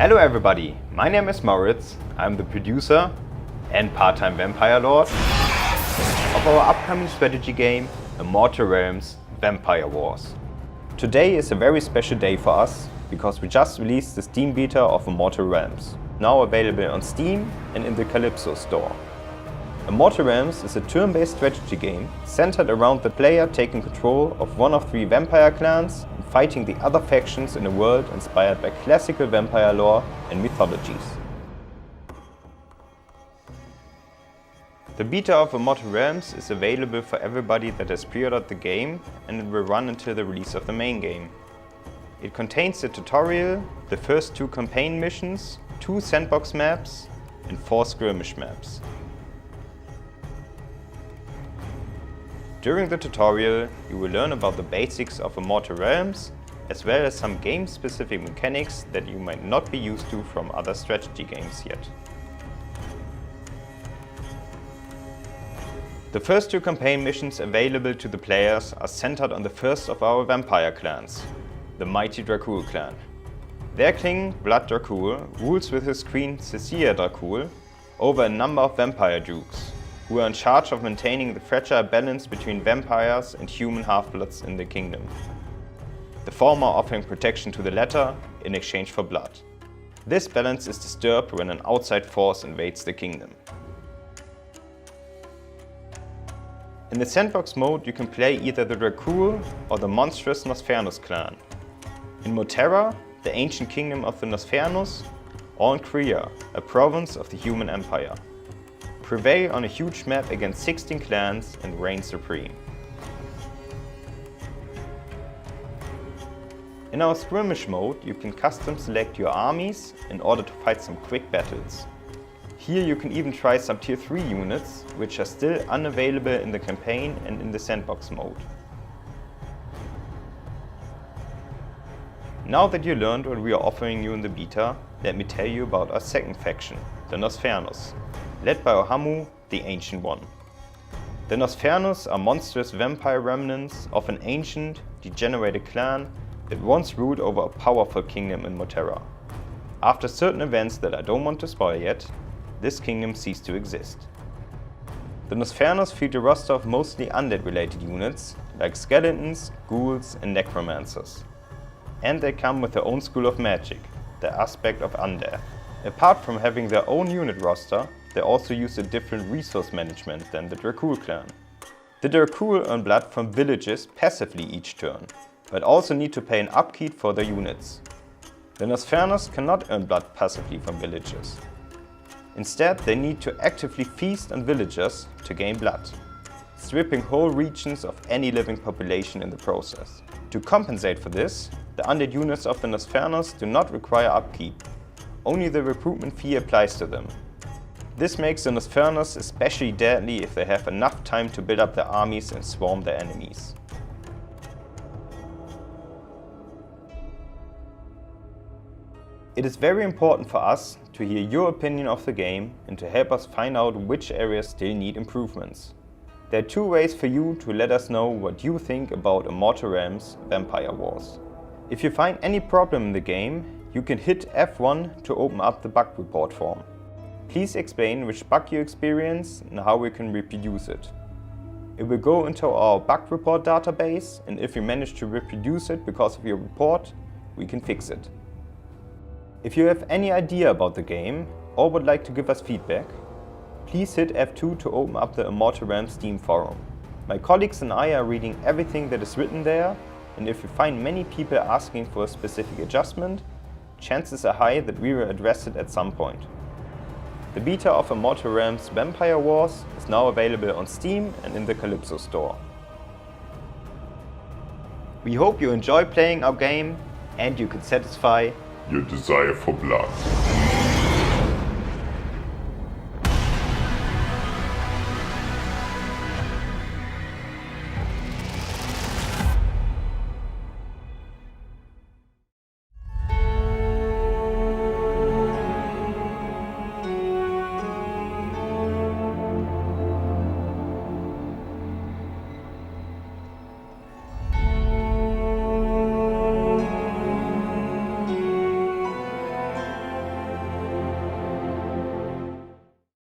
Hello everybody, my name is Moritz. I'm the producer and part-time vampire lord of our upcoming strategy game, Immortal Realms Vampire Wars. Today is a very special day for us because we just released the Steam beta of Immortal Realms, now available on Steam and in the Calypso store. Immortal Realms is a turn-based strategy game centered around the player taking control of one of 3 vampire clans and fighting the other factions in a world inspired by classical vampire lore and mythologies. The beta of Immortal Realms is available for everybody that has pre-ordered the game, and it will run until the release of the main game. It contains the tutorial, the first 2 campaign missions, 2 sandbox maps and 4 skirmish maps. During the tutorial, you will learn about the basics of Immortal Realms, as well as some game-specific mechanics that you might not be used to from other strategy games yet. The first 2 campaign missions available to the players are centered on the first of our vampire clans, the mighty Dracul clan. Their king, Blood Dracul, rules with his queen Cecilia Dracul over a number of vampire dukes, who are in charge of maintaining the fragile balance between vampires and human half-bloods in the kingdom. The former offering protection to the latter in exchange for blood. This balance is disturbed when an outside force invades the kingdom. In the sandbox mode you can play either the Dracul or the monstrous Nosfernos clan. In Moterra, the ancient kingdom of the Nosfernos, or in Kria, a province of the human empire. Prevail on a huge map against 16 clans and reign supreme. In our skirmish mode you can custom select your armies in order to fight some quick battles. Here you can even try some tier 3 units, which are still unavailable in the campaign and in the sandbox mode. Now that you learned what we are offering you in the beta, let me tell you about our second faction, the Nosfernos, led by Ohamu, the Ancient One. The Nosfernos are monstrous vampire remnants of an ancient, degenerated clan that once ruled over a powerful kingdom in Moterra. After certain events that I don't want to spoil yet, this kingdom ceased to exist. The Nosfernos field a roster of mostly undead-related units, like skeletons, ghouls and necromancers. And they come with their own school of magic, the aspect of undeath. Apart from having their own unit roster, they also use a different resource management than the Dracul clan. The Dracul earn blood from villages passively each turn, but also need to pay an upkeep for their units. The Nosfernos cannot earn blood passively from villages. Instead, they need to actively feast on villagers to gain blood, stripping whole regions of any living population in the process. To compensate for this, the undead units of the Nosfernos do not require upkeep. Only the recruitment fee applies to them. This makes the Nosfernos especially deadly if they have enough time to build up their armies and swarm their enemies. It is very important for us to hear your opinion of the game and to help us find out which areas still need improvements. There are 2 ways for you to let us know what you think about Immortal Realms Vampire Wars. If you find any problem in the game, you can hit F1 to open up the bug report form. Please explain which bug you experience and how we can reproduce it. It will go into our bug report database, and if you manage to reproduce it because of your report, we can fix it. If you have any idea about the game or would like to give us feedback, please hit F2 to open up the Immortal Realms Steam forum. My colleagues and I are reading everything that is written there, and if you find many people asking for a specific adjustment, chances are high that we will address it at some point. The beta of Immortal Realms Vampire Wars is now available on Steam and in the Calypso store. We hope you enjoy playing our game and you can satisfy your desire for blood.